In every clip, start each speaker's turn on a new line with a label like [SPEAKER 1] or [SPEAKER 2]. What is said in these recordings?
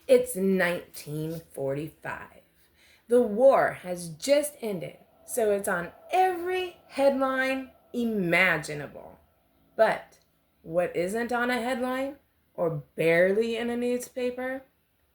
[SPEAKER 1] It's 1945. The war has just ended, so it's on every headline imaginable. But what isn't on a headline or barely in a newspaper?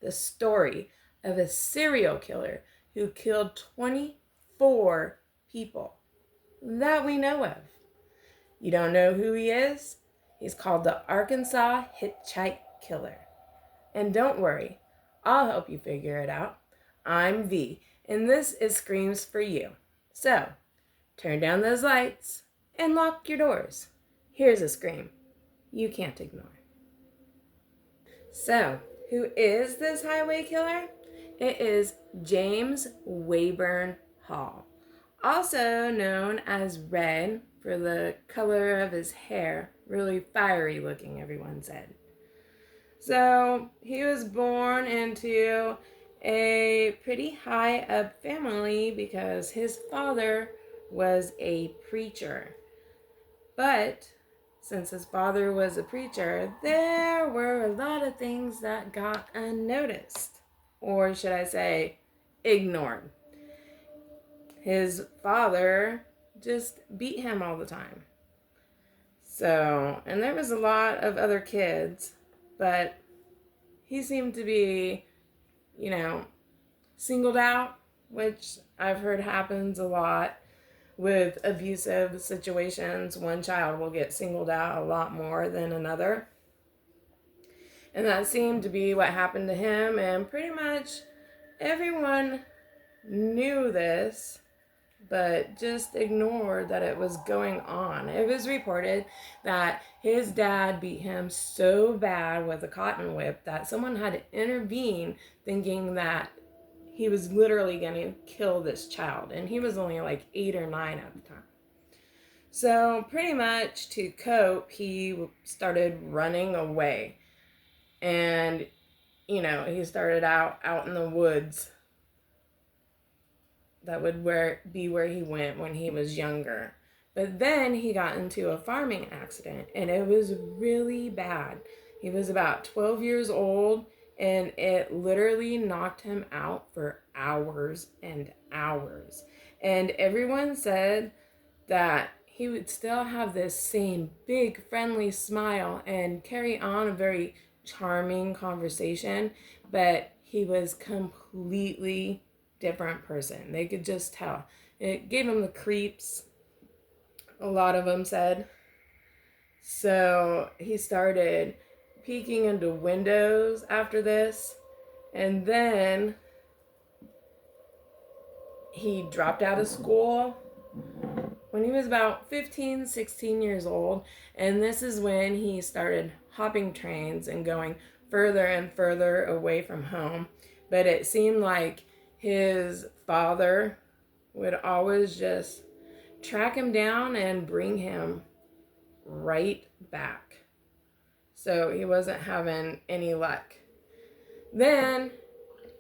[SPEAKER 1] The story of a serial killer who killed 24 people that we know of. You don't know who he is? He's called the Arkansas Hitchhike Killer. And don't worry, I'll help you figure it out. I'm V, and this is Screams for You. So, turn down those lights and lock your doors. Here's a scream you can't ignore. So, who is this highway killer? It is James Wayburn Hall, also known as Red for the color of his hair, really fiery looking, everyone said. So he was born into a pretty high up family because his father was a preacher. But since his father was a preacher, there were a lot of things that got unnoticed. Or should I say, ignored. His father just beat him all the time. So, and there was a lot of other kids, but he seemed to be, singled out, which I've heard happens a lot with abusive situations. One child will get singled out a lot more than another. And that seemed to be what happened to him, and pretty much everyone knew this, but just ignored that it was going on. It was reported that his dad beat him so bad with a cotton whip that someone had to intervene, thinking that he was literally going to kill this child. And he was only like 8 or 9 at the time. So pretty much to cope, he started running away. And, he started out in the woods. That would be where he went when he was younger. But then he got into a farming accident, and it was really bad. He was about 12 years old, and it literally knocked him out for hours and hours. And everyone said that he would still have this same big friendly smile and carry on a very charming conversation, but he was completely different person. They could just tell. It gave him the creeps, a lot of them said. So he started peeking into windows after this, and then he dropped out of school when he was about 15, 16 years old, and this is when he started hopping trains and going further and further away from home. But it seemed like his father would always just track him down and bring him right back. So he wasn't having any luck. Then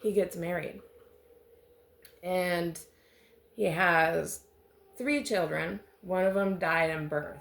[SPEAKER 1] he gets married. And he has 3 children. One of them died in birth.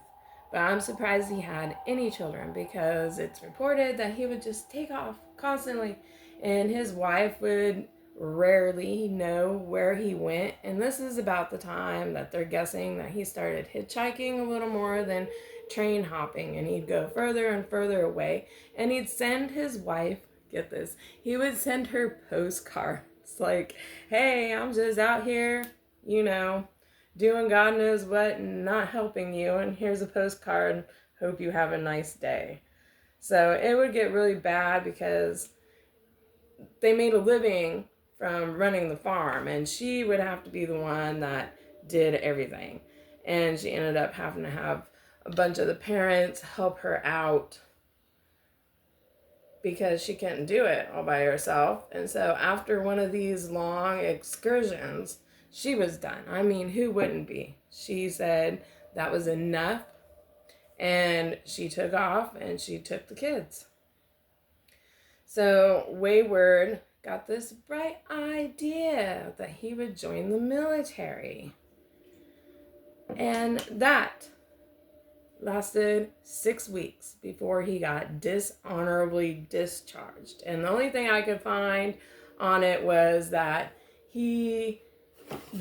[SPEAKER 1] But I'm surprised he had any children, because it's reported that he would just take off constantly. And his wife would rarely know where he went. And this is about the time that they're guessing that he started hitchhiking a little more than train hopping. And he'd go further and further away. And he'd send his wife, get this, he would send her postcards like, hey, I'm just out here, doing God knows what and not helping you. And here's a postcard. Hope you have a nice day. So it would get really bad because they made a living from running the farm, and she would have to be the one that did everything. And she ended up having to have a bunch of the parents help her out because she couldn't do it all by herself. And so after one of these long excursions, she was done. I mean, who wouldn't be? She said that was enough, and she took off and she took the kids. So Wayward got this bright idea that he would join the military. And that lasted 6 weeks before he got dishonorably discharged. And the only thing I could find on it was that he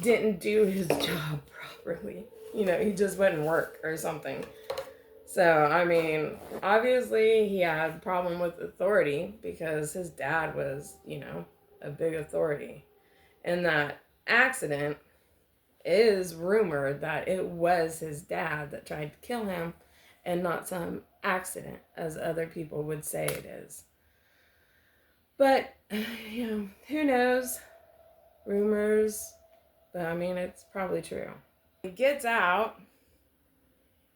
[SPEAKER 1] didn't do his job properly. He just wouldn't work or something. So, I mean, obviously he had a problem with authority because his dad was, a big authority. And that accident is rumored that it was his dad that tried to kill him and not some accident, as other people would say it is. But, who knows? Rumors. But, I mean, it's probably true. He gets out.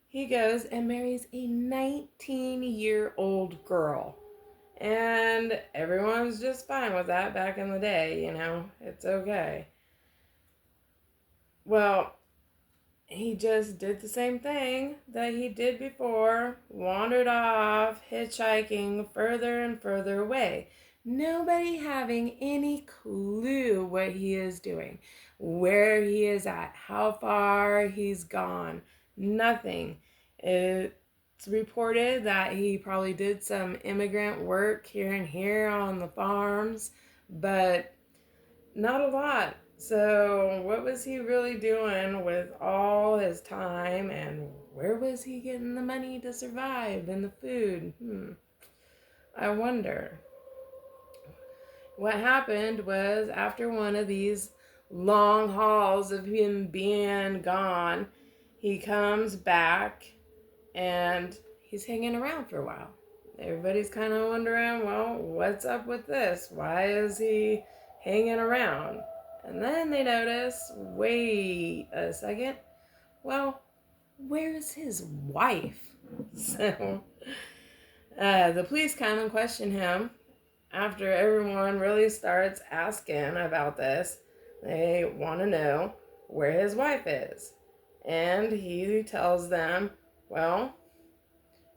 [SPEAKER 1] He goes and marries a 19-year-old girl. And everyone's just fine with that back in the day, It's okay. Well, he just did the same thing that he did before, wandered off, hitchhiking further and further away. Nobody having any clue what he is doing, where he is at, how far he's gone. Nothing. It's reported that he probably did some immigrant work here and here on the farms, but not a lot. So what was he really doing with all his time, and where was he getting the money to survive and the food? I wonder. What happened was, after one of these long hauls of him being gone, he comes back and he's hanging around for a while. Everybody's kind of wondering, well, what's up with this? Why is he hanging around? And then they notice, wait a second, well, where's his wife? So the police come and question him. After everyone really starts asking about this, they want to know where his wife is. And he tells them, well,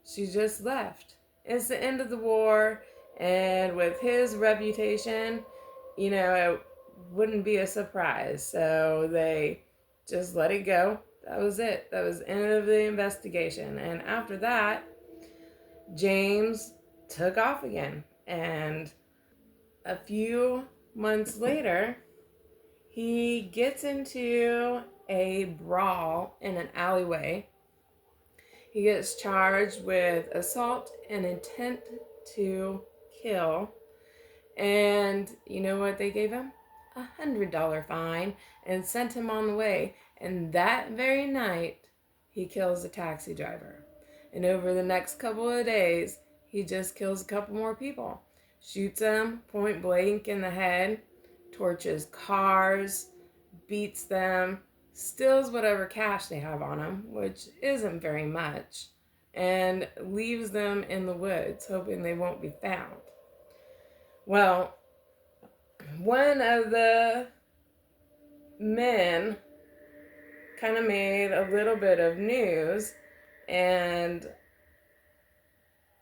[SPEAKER 1] she just left. It's the end of the war, and with his reputation, it wouldn't be a surprise. So they just let it go. That was it. That was the end of the investigation. And after that, James took off again. And a few months later, he gets into a brawl in an alleyway. He gets charged with assault and intent to kill. And you know what they gave him? $100 fine and sent him on the way. And that very night, he kills a taxi driver. And over the next couple of days, he just kills a couple more people. Shoots them point blank in the head, torches cars, beats them, steals whatever cash they have on them, which isn't very much, and leaves them in the woods, hoping they won't be found. Well, one of the men kind of made a little bit of news, and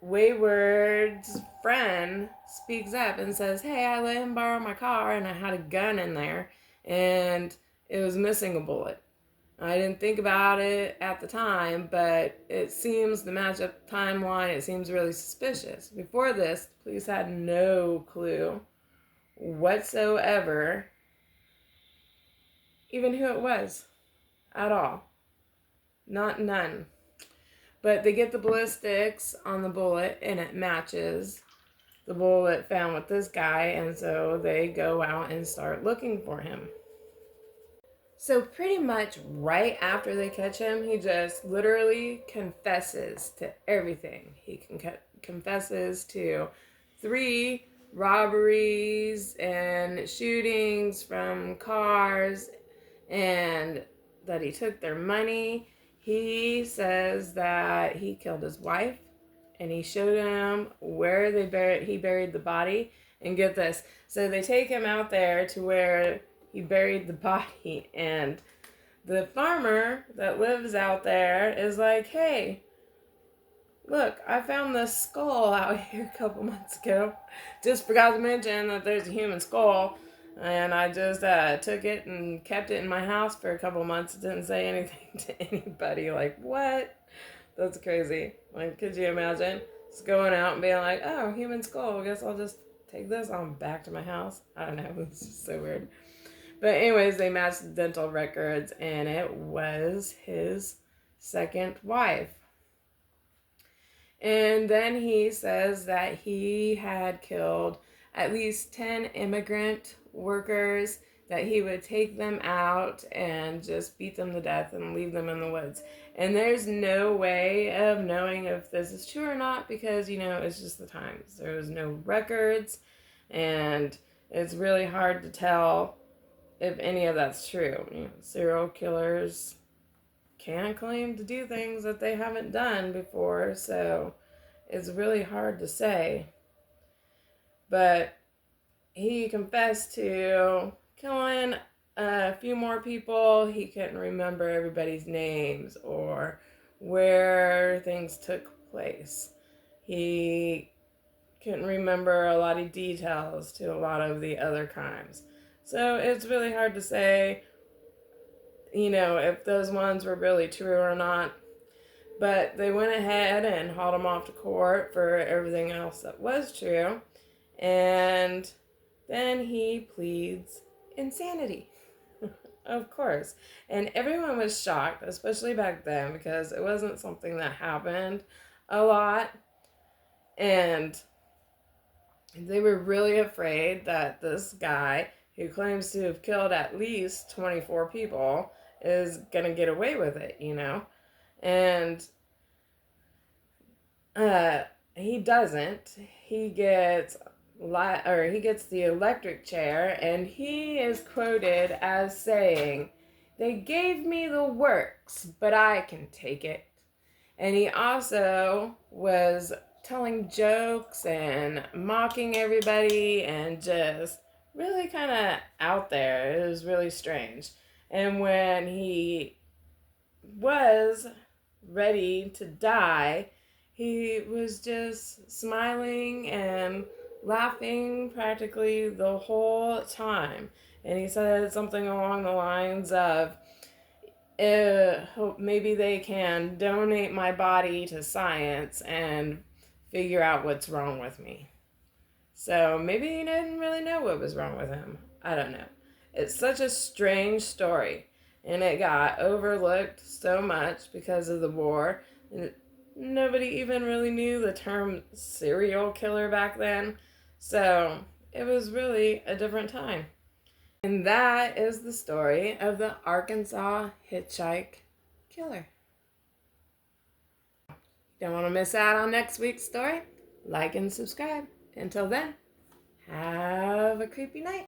[SPEAKER 1] Wayward's friend speaks up and says, hey, I let him borrow my car and I had a gun in there and it was missing a bullet. I didn't think about it at the time, but it seems the matchup timeline, it seems really suspicious. Before this, the police had no clue whatsoever, even who it was at all. None. But they get the ballistics on the bullet and it matches the bullet found with this guy, and so they go out and start looking for him. So pretty much right after they catch him, he just literally confesses to everything. He confesses to 3 robberies and shootings from cars, and that he took their money. He says that he killed his wife, and he showed him where he buried the body. And get this, so they take him out there to where he buried the body, and the farmer that lives out there is like, hey, look, I found this skull out here a couple months ago. Just forgot to mention that there's a human skull. And I just took it and kept it in my house for a couple months. Didn't say anything to anybody. Like, what? That's crazy. Like, could you imagine just going out and being like, oh, human skull, I guess I'll just take this on back to my house? I don't know. It's just so weird. But anyways, they matched the dental records, and it was his second wife. And then he says that he had killed at least 10 immigrant workers, that he would take them out and just beat them to death and leave them in the woods. And there's no way of knowing if this is true or not because, it's just the times. There was no records, and it's really hard to tell if any of that's true. Serial killers can claim to do things that they haven't done before, so it's really hard to say. But he confessed to killing a few more people. He couldn't remember everybody's names or where things took place. He couldn't remember a lot of details to a lot of the other crimes. So it's really hard to say, if those ones were really true or not. But they went ahead and hauled him off to court for everything else that was true. And then he pleads insanity. Of course. And everyone was shocked, especially back then, because it wasn't something that happened a lot. And they were really afraid that this guy, who claims to have killed at least 24 people, is going to get away with it, And he doesn't. He gets the electric chair, and he is quoted as saying, "They gave me the works, but I can take it." And he also was telling jokes and mocking everybody and just really kind of out there. It was really strange. And when he was ready to die, he was just smiling and laughing practically the whole time. And he said something along the lines of, maybe they can donate my body to science and figure out what's wrong with me. So maybe he didn't really know what was wrong with him. I don't know. It's such a strange story, and it got overlooked so much because of the war. Nobody even really knew the term serial killer back then. So it was really a different time. And that is the story of the Arkansas hitchhike killer. Don't want to miss out on next week's story? Like and subscribe. Until then, have a creepy night.